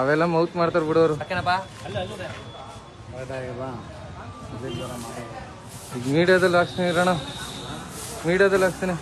ಅವೆಲ್ಲ ಮೌತ್ ಮಾಡ್ತಾರ ಬಿಡೋರು. ಈಗ ಮೀಡಿಯಾದಲ್ಲಿ ಹಾಕ್ತೀನಿ ಇರೋಣ, ಮೀಡಿಯಾದಲ್ಲಿ ಹಾಕ್ತೀನಿ.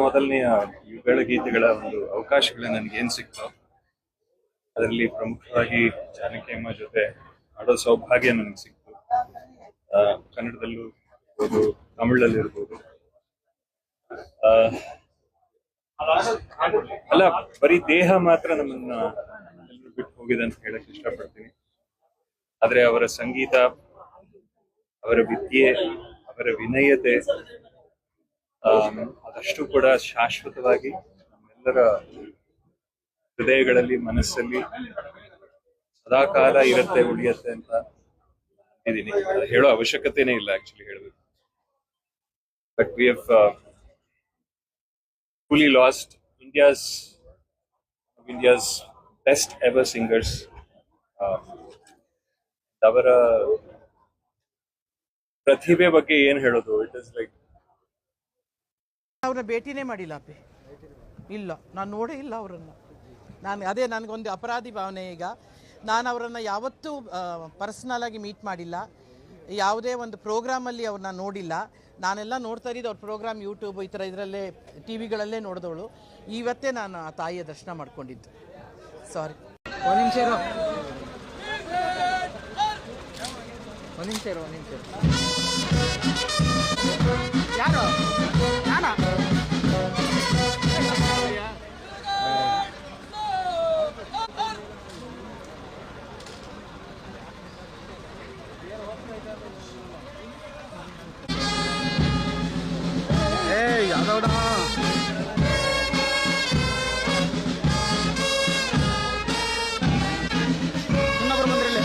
ಮೊದಲನೆಯ ಯುಗಳ ಗೀತೆಗಳ ಒಂದು ಅವಕಾಶಗಳು ನನಗೆ ಏನ್ ಸಿಕ್ತು, ಅದರಲ್ಲಿ ಪ್ರಮುಖವಾಗಿ ಜಾನಕಿಯಮ್ಮ ಜೊತೆ ಆಡೋ ಸೌಭಾಗ್ಯ ನನಗೆ ಸಿಕ್ತು. ಕನ್ನಡದಲ್ಲೂ ಇರ್ಬೋದು, ತಮಿಳಲ್ಲಿರ್ಬೋದು. ಅಲ್ಲ, ಬರೀ ದೇಹ ಮಾತ್ರ ನಮ್ಮನ್ನ ಬಿಟ್ಟು ಹೋಗಿದೆ ಅಂತ ಹೇಳಕ್ ಇಷ್ಟಪಡ್ತೀನಿ. ಆದ್ರೆ ಅವರ ಸಂಗೀತ, ಅವರ ವಿದ್ಯೆ, ಅವರ ವಿನಯತೆ ಅದಷ್ಟು ಕೂಡ ಶಾಶ್ವತವಾಗಿ ನಮ್ಮೆಲ್ಲರ ಹೃದಯಗಳಲ್ಲಿ, ಮನಸ್ಸಲ್ಲಿ ಸದಾಕಾಲ ಇರುತ್ತೆ, ಉಳಿಯತ್ತೆ ಅಂತ ಇದ್ದೀನಿ. ಹೇಳೋ ಅವಶ್ಯಕತೆನೇ ಇಲ್ಲ ಆಕ್ಚುಲಿ ಹೇಳಬೇಕು. But we have fully lost India's best ever singers. ಅವರ ಪ್ರತಿಭೆ ಬಗ್ಗೆ ಏನ್ ಹೇಳೋದು, ಇಟ್ ಇಸ್ ಲೈಕ್ ಅವ್ರನ್ನ ಭೇಟಿನೇ ಮಾಡಿಲ್ಲ ಅಪ್ಪಿ, ಇಲ್ಲ, ನಾನು ನೋಡೇ ಇಲ್ಲ ಅವರನ್ನ. ಅದೇ ನನಗೊಂದು ಅಪರಾಧಿ ಭಾವನೆ. ಈಗ ನಾನು ಅವರನ್ನು ಯಾವತ್ತೂ ಪರ್ಸ್ನಲ್ ಆಗಿ ಮೀಟ್ ಮಾಡಿಲ್ಲ, ಯಾವುದೇ ಒಂದು ಪ್ರೋಗ್ರಾಮಲ್ಲಿ ಅವ್ರನ್ನ ನೋಡಿಲ್ಲ. ನಾನೆಲ್ಲ ನೋಡ್ತಾ ಇದ್ದಿದ್ದು ಅವ್ರ ಪ್ರೋಗ್ರಾಮ್ ಯೂಟ್ಯೂಬ್ ಈ ಥರ ಇದರಲ್ಲೇ ಟಿವಿಗಳಲ್ಲೇ ನೋಡಿದವಳು. ಇವತ್ತೇ ನಾನು ಆ ತಾಯಿಯ ದರ್ಶನ ಮಾಡ್ಕೊಂಡಿದ್ದು. ಸಾರಿ, ಒಂದು ನಿಮಿಷ ಇರೋ, ಒಂದು ನಿಮಿಷ ಇರೋ, ಒಂದು ನಿಮಿಷ. ಯಾರು ನಾನಾ? ಯಾವ್ದೌಡ ಇನ್ನೊಬ್ರು ಬಂದ್ರಿಲ್ಲ.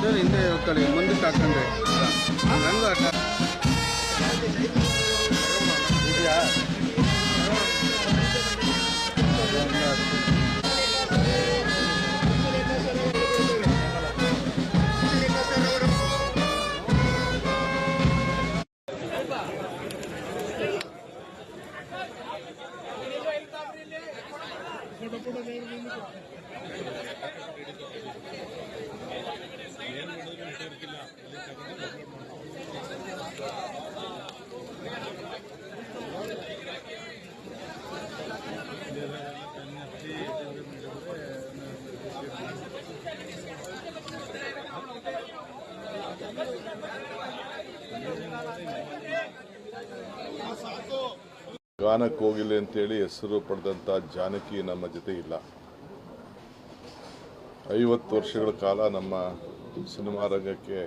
ಒಂಚೂರು ಹಿಂದೆ ಹೋಗ್ಕೊಳ್ಳಿ, ಮುಂದಕ್ಕೆ ಹಾಕೊಂಡ್ರೆ ರಂಗ ಗಾನಕ್ಕೆ ಹೋಗಿಲ್ಲ ಅಂತೇಳಿ ಹೆಸರು ಪಡೆದಂಥ ಜಾನಕಿ ನಮ್ಮ ಜೊತೆ ಇಲ್ಲ. 50 ವರ್ಷಗಳ ಕಾಲ ನಮ್ಮ ಸಿನಿಮಾ ರಂಗಕ್ಕೆ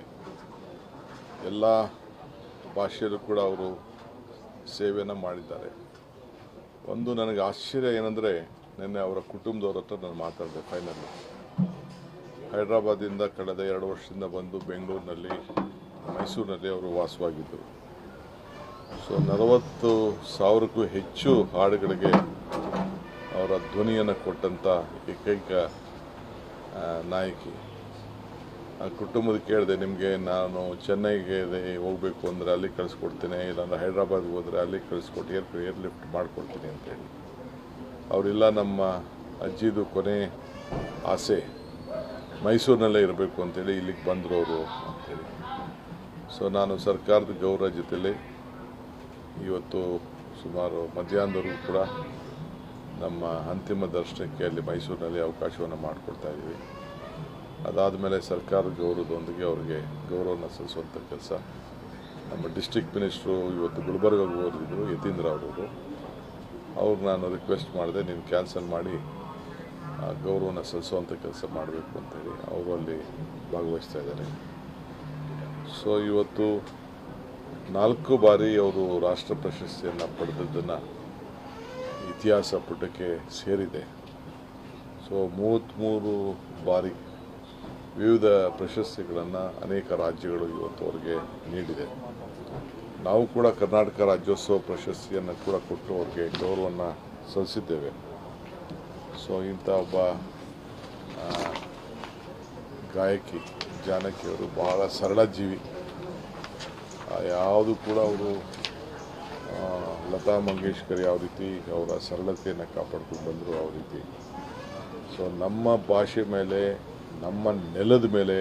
ಎಲ್ಲ ಭಾಷೆಯಲ್ಲೂ ಕೂಡ ಅವರು ಸೇವೆಯನ್ನು ಮಾಡಿದ್ದಾರೆ. ಒಂದು ನನಗೆ ಆಶ್ಚರ್ಯ ಏನಂದರೆ, ನಿನ್ನೆ ಅವರ ಕುಟುಂಬದವ್ರ ಹತ್ರ ನಾನು ಮಾತಾಡಿದೆ. ಫೈನಲ್ ಹೈದರಾಬಾದಿಂದ ಕಳೆದ 2 ವರ್ಷದಿಂದ ಬಂದು ಬೆಂಗಳೂರಿನಲ್ಲಿ, ಮೈಸೂರಿನಲ್ಲಿ ಅವರು ವಾಸವಾಗಿದ್ದರು. ಸೊ 40,000ಕ್ಕೂ ಹೆಚ್ಚು ಹಾಡುಗಳಿಗೆ ಅವರ ಧ್ವನಿಯನ್ನು ಕೊಟ್ಟಂಥ ಏಕೈಕ ನಾಯಕಿ. ಆ ಕುಟುಂಬದ ಕೇಳಿದೆ, ನಿಮಗೆ ನಾನು ಚೆನ್ನೈಗೆ ಹೋಗಬೇಕು ಅಂದರೆ ಅಲ್ಲಿ ಕಳಿಸ್ಕೊಡ್ತೀನಿ, ಇಲ್ಲಾಂದ್ರೆ ಹೈದ್ರಾಬಾದ್ಗೆ ಹೋದರೆ ಅಲ್ಲಿ ಕಳಿಸ್ಕೊಟ್ಟು ಏರ್ ಲಿಫ್ಟ್ ಮಾಡಿಕೊಡ್ತೀನಿ ಅಂತೇಳಿ. ಅವರಿಲ್ಲ, ನಮ್ಮ ಅಜ್ಜಿದು ಕೊನೆ ಆಸೆ ಮೈಸೂರಿನಲ್ಲೇ ಇರಬೇಕು ಅಂತೇಳಿ ಇಲ್ಲಿಗೆ ಬಂದರು ಅವರು ಅಂತೇಳಿ. ಸೊ ನಾನು ಸರ್ಕಾರದ ಗೌರವ ಜೊತೆಲಿ ಇವತ್ತು ಸುಮಾರು ಮಧ್ಯಾಹ್ನದವರೆಗೂ ಕೂಡ ನಮ್ಮ ಅಂತಿಮ ದರ್ಶನಕ್ಕೆ ಅಲ್ಲಿ ಮೈಸೂರಿನಲ್ಲಿ ಅವಕಾಶವನ್ನು ಮಾಡಿಕೊಡ್ತಾ ಇದ್ದೀವಿ. ಅದಾದಮೇಲೆ ಸರ್ಕಾರದ ಗೌರವದೊಂದಿಗೆ ಅವರಿಗೆ ಗೌರವನ ಸಲ್ಲಿಸುವಂಥ ಕೆಲಸ ನಮ್ಮ ಡಿಸ್ಟ್ರಿಕ್ಟ್ ಮಿನಿಸ್ಟ್ರು ಇವತ್ತು ಗುಲ್ಬರ್ಗಾಗೆ ಹೋಗಿದ್ರು, ಯತೀಂದ್ರ ಅವರು. ಅವ್ರಿಗೆ ನಾನು ರಿಕ್ವೆಸ್ಟ್ ಮಾಡಿದೆ, ನೀನು ಕ್ಯಾನ್ಸಲ್ ಮಾಡಿ ಗೌರವನ ಸಲ್ಲಿಸುವಂಥ ಕೆಲಸ ಮಾಡಬೇಕು ಅಂತೇಳಿ. ಅವರು ಅಲ್ಲಿ ಭಾಗವಹಿಸ್ತಾ ಇದ್ದಾರೆ. ಸೊ ಇವತ್ತು 4 ಬಾರಿ ಅವರು ರಾಷ್ಟ್ರ ಪ್ರಶಸ್ತಿಯನ್ನು ಪಡೆದದ್ದನ್ನು ಇತಿಹಾಸ ಪುಟಕ್ಕೆ ಸೇರಿದೆ. ಸೊ 33 ಬಾರಿ ವಿವಿಧ ಪ್ರಶಸ್ತಿಗಳನ್ನು ಅನೇಕ ರಾಜ್ಯಗಳು ಇವತ್ತು ಅವರಿಗೆ ನೀಡಿದೆ. ನಾವು ಕೂಡ ಕರ್ನಾಟಕ ರಾಜ್ಯೋತ್ಸವ ಪ್ರಶಸ್ತಿಯನ್ನು ಕೂಡ ಕೊಟ್ಟು ಅವ್ರಿಗೆ ಗೌರವವನ್ನು ಸಲ್ಲಿಸಿದ್ದೇವೆ. ಸೊ ಇಂಥ ಒಬ್ಬ ಗಾಯಕಿ ಜಾನಕಿಯವರು ಬಹಳ ಸರಳ ಜೀವಿ. ಯಾವುದು ಕೂಡ ಅವರು ಲತಾ ಮಂಗೇಶ್ಕರ್ ಯಾವ ರೀತಿ ಅವರ ಸರಳತೆಯನ್ನು ಕಾಪಾಡ್ಕೊಂಡು ಬಂದರು, ಯಾವ ರೀತಿ. ಸೊ ನಮ್ಮ ಭಾಷೆ ಮೇಲೆ, ನಮ್ಮ ನೆಲದ ಮೇಲೆ,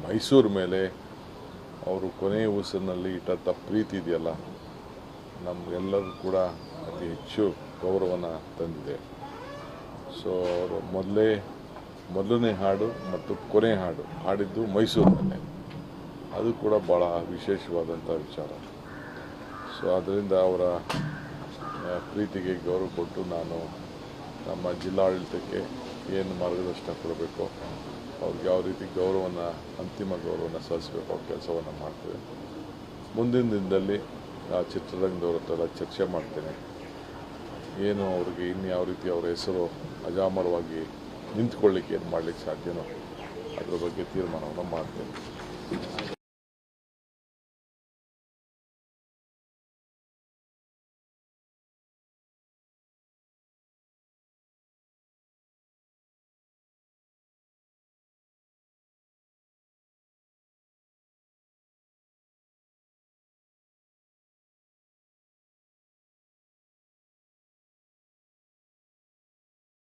ಮೈಸೂರು ಮೇಲೆ ಅವರು ಕೊನೆಯ ಉಸಿರಿನಲ್ಲಿ ಇಟ್ಟಂಥ ಪ್ರೀತಿ ಇದೆಯಲ್ಲ, ನಮಗೆಲ್ಲರೂ ಕೂಡ ಅತಿ ಹೆಚ್ಚು ಗೌರವನ ತಂದಿದೆ. ಸೊ ಅವರು ಮೊದಲನೇ ಹಾಡು ಮತ್ತು ಕೊನೆ ಹಾಡು ಹಾಡಿದ್ದು ಮೈಸೂರಿನಲ್ಲೇ. ಅದು ಕೂಡ ಭಾಳ ವಿಶೇಷವಾದಂಥ ವಿಚಾರ. ಸೊ ಅದರಿಂದ ಅವರ ಪ್ರೀತಿಗೆ ಗೌರವ ಕೊಟ್ಟು ನಾನು ನಮ್ಮ ಜಿಲ್ಲಾಡಳಿತಕ್ಕೆ ಏನು ಮಾರ್ಗದರ್ಶನ ಕೊಡಬೇಕು, ಅವ್ರಿಗೆ ಯಾವ ರೀತಿ ಅಂತಿಮ ಗೌರವನ ಸಲ್ಲಿಸಬೇಕು, ಆ ಕೆಲಸವನ್ನು ಮಾಡ್ತೇವೆ. ಮುಂದಿನ ದಿನದಲ್ಲಿ ಆ ಚಿತ್ರರಂಗದವ್ರ ಹತ್ರ ಚರ್ಚೆ ಮಾಡ್ತೇನೆ. ಏನು ಅವ್ರಿಗೆ ಇನ್ಯಾವ ರೀತಿ ಅವರ ಹೆಸರು ಅಜಾಮರವಾಗಿ ನಿಂತ್ಕೊಳ್ಳಿಕ್ಕೆ ಏನು ಮಾಡಲಿಕ್ಕೆ ಸಾಧ್ಯನೋ ಅದ್ರ ಬಗ್ಗೆ ತೀರ್ಮಾನವನ್ನು ಮಾಡ್ತೇನೆ.